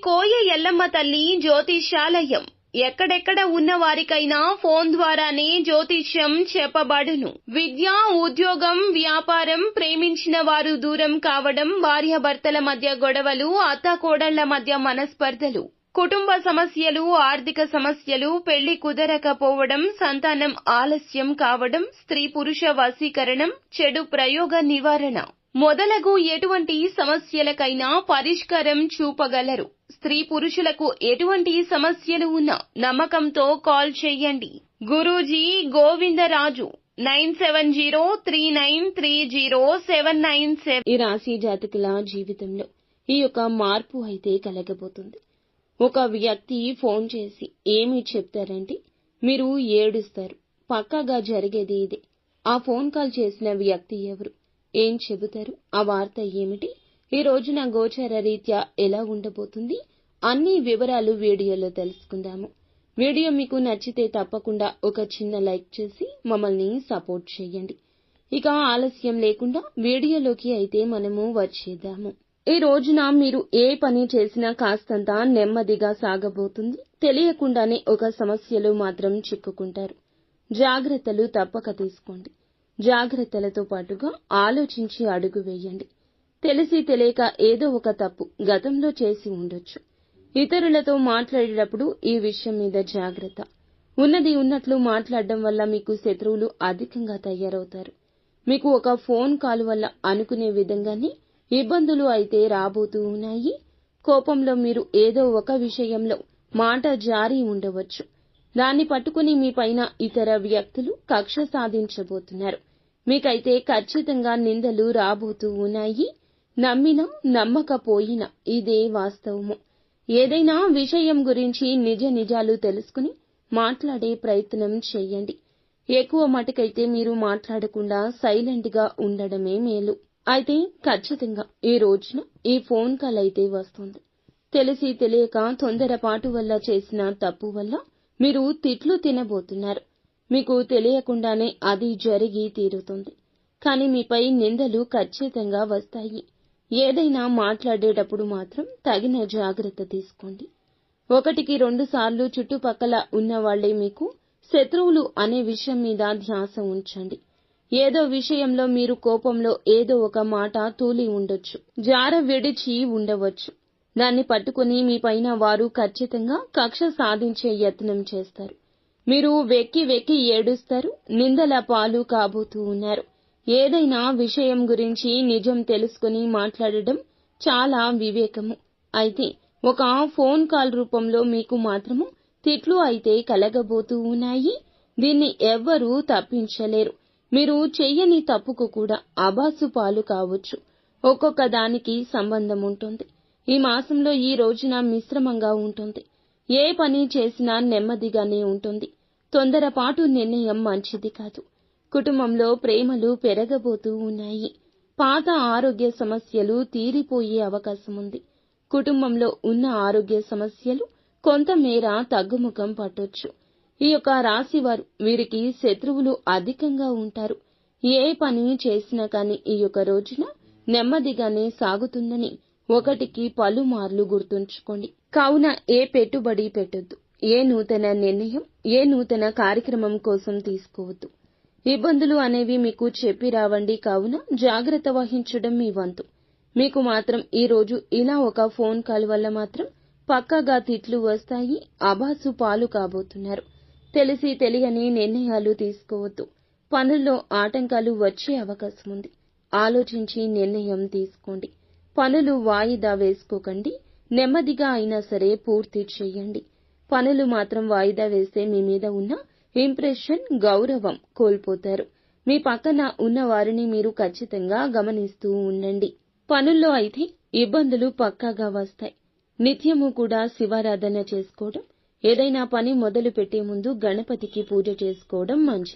కోయ ఎల్లమ్మ తల్లి జ్యోతిష్యాలయం. ఎక్కడెక్కడ ఉన్న వారికైనా ఫోన్ ద్వారానే జ్యోతిష్యం చెప్పబడును. విద్య, ఉద్యోగం, వ్యాపారం, ప్రేమించిన వారు దూరం కావడం, భార్యాభర్తల మధ్య గొడవలు, అత్తాకోడళ్ల మధ్య మనస్పర్ధలు, కుటుంబ సమస్యలు, ఆర్థిక సమస్యలు, పెళ్లి కుదరకపోవడం, సంతానం ఆలస్యం కావడం, స్త్రీ పురుష వశీకరణం, చెడు ప్రయోగ నివారణ మొదలగు ఎటువంటి సమస్యలకైనా పరిష్కారం చూపగలరు. స్త్రీ పురుషులకు ఎటువంటి సమస్యలు ఉన్నా నమ్మకంతో కాల్ చేయండి. గురూజీ గోవిందరాజు 9703930797. ఈ రాశి జాతకుల జీవితంలో ఈ యొక్క మార్పు అయితే కలగబోతుంది. ఒక వ్యక్తి ఫోన్ చేసి ఏమి చెప్తారంటే మీరు ఏడుస్తారు. పక్కాగా జరిగేది ఇదే. ఆ ఫోన్ కాల్ చేసిన వ్యక్తి ఎవరు, ఏం చెబుతారు, ఆ వార్త ఏమిటి, ఈ రోజున గోచార రీత్యా ఎలా ఉండబోతుంది, అన్ని వివరాలు వీడియోలో తెలుసుకుందాము. వీడియో మీకు నచ్చితే తప్పకుండా ఒక చిన్న లైక్ చేసి మమ్మల్ని సపోర్ట్ చేయండి. ఇక ఆలస్యం లేకుండా వీడియోలోకి అయితే మనము వచ్చేద్దాము. ఈ రోజున మీరు ఏ పని చేసినా కాస్తంత నెమ్మదిగా సాగబోతుంది. తెలియకుండానే ఒక సమస్యలో మాత్రం చిక్కుకుంటారు. జాగ్రత్తలు తప్పక తీసుకోండి. జాగ్రత్తలతో పాటుగా ఆలోచించి అడుగు వేయండి. తెలిసి తెలియక ఏదో ఒక తప్పు గతంలో చేసి ఉండొచ్చు. ఇతరులతో మాట్లాడేటప్పుడు ఈ విషయం మీద జాగ్రత్త. ఉన్నది ఉన్నట్లు మాట్లాడడం వల్ల మీకు శత్రువులు అధికంగా తయారవుతారు. మీకు ఒక ఫోన్ కాల్ వల్ల అనుకునే విధంగానే ఇబ్బందులు అయితే రాబోతూ ఉన్నాయి. కోపంలో మీరు ఏదో ఒక విషయంలో మాట జారి ఉండవచ్చు. దాన్ని పట్టుకుని మీ పైన ఇతర వ్యక్తులు కక్ష సాధించబోతున్నారు. మీకైతే ఖచ్చితంగా నిందలు రాబోతూ ఉన్నాయి. నమ్మినా నమ్మకపోయినా ఇదే వాస్తవము. ఏదైనా విషయం గురించి నిజాలు తెలుసుకుని మాట్లాడే ప్రయత్నం చేయండి. ఎక్కువ మటుకైతే మీరు మాట్లాడకుండా సైలెంట్ గా ఉండడమే మేలు. అయితే ఖచ్చితంగా ఈ రోజున ఈ ఫోన్ కాల్ అయితే వస్తుంది. తెలిసి తెలియక తొందరపాటు వల్ల చేసిన తప్పు వల్ల మీరు తిట్లు తినబోతున్నారు. మీకు తెలియకుండానే అది జరిగి తీరుతుంది. కానీ మీపై నిందలు ఖచ్చితంగా వస్తాయి. ఏదైనా మాట్లాడేటప్పుడు మాత్రం తగిన జాగ్రత్త తీసుకోండి. 1-2 సార్లు చుట్టుపక్కల ఉన్నవాళ్లే మీకు శత్రువులు అనే విషయం మీద ధ్యాస ఉంచండి. ఏదో విషయంలో మీరు కోపంలో ఏదో ఒక మాట తూలి ఉండొచ్చు, జార విడిచి ఉండవచ్చు. దాన్ని పట్టుకుని మీ పైన వారు ఖచ్చితంగా కక్ష సాధించే యత్నం చేస్తారు. మీరు వెక్కి వెక్కి ఏడుస్తారు. నిందల పాలు కాబోతూ ఉన్నారు. ఏదైనా విషయం గురించి నిజం తెలుసుకుని మాట్లాడడం చాలా వివేకము. అయితే ఒక ఫోన్ కాల్ రూపంలో మీకు మాత్రము తిట్లు అయితే కలగబోతూ ఉన్నాయి. దీన్ని ఎవ్వరూ తప్పించలేరు. మీరు చెయ్యని తప్పుకు కూడా అబాసు పాలు కావచ్చు. ఒక్కొక్క దానికి సంబంధం ఉంటుంది. ఈ మాసంలో ఈ రోజున మిశ్రమంగా ఉంటుంది. ఏ పని చేసినా నెమ్మదిగానే ఉంటుంది. తొందరపాటు నిర్ణయం మంచిది కాదు. కుటుంబంలో ప్రేమలు పెరగబోతూ ఉన్నాయి. పాత ఆరోగ్య సమస్యలు తీరిపోయే అవకాశం ఉంది. కుటుంబంలో ఉన్న ఆరోగ్య సమస్యలు కొంతమేర తగ్గుముఖం పట్టొచ్చు. ఈ యొక్క రాశివారు వీరికి శత్రువులు అధికంగా ఉంటారు. ఏ పని చేసినా కానీ ఈ యొక్క రోజున నెమ్మదిగానే సాగుతుందని ఒకటికి పలుమార్లు గుర్తుంచుకోండి. కావున ఏ పెట్టుబడి పెట్టొద్దు. ఏ నూతన నిర్ణయం, ఏ నూతన కార్యక్రమం కోసం తీసుకోవద్దు. ఇబ్బందులు అనేవి మీకు చెప్పి రావండి. కావున జాగ్రత్త వహించడం మీ వంతు. మీకు మాత్రం ఈ రోజు ఇలా ఒక ఫోన్ కాల్ వల్ల మాత్రం పక్కాగా తిట్లు వస్తాయి. అబాసు పాలు కాబోతున్నారు. తెలిసి తెలియని నిర్ణయాలు తీసుకోవద్దు. పనుల్లో ఆటంకాలు వచ్చే అవకాశం ఉంది. ఆలోచించి నిర్ణయం తీసుకోండి. పనులు వాయిదా వేసుకోకండి. నెమ్మదిగా అయినా సరే పూర్తి చేయండి. పనులు మాత్రం వాయిదా వేస్తే మీ మీద ఉన్న ఇంప్రెషన్, గౌరవం కోల్పోతారు. మీ పక్కన ఉన్న వారిని మీరు ఖచ్చితంగా గమనిస్తూ ఉండండి. పనుల్లో అయితే ఇబ్బందులు పక్కాగా వస్తాయి. నిత్యము కూడా శివారాధన చేసుకోవడం, ఏదైనా పని మొదలు పెట్టే ముందు గణపతికి పూజ చేసుకోవడం మంచిది.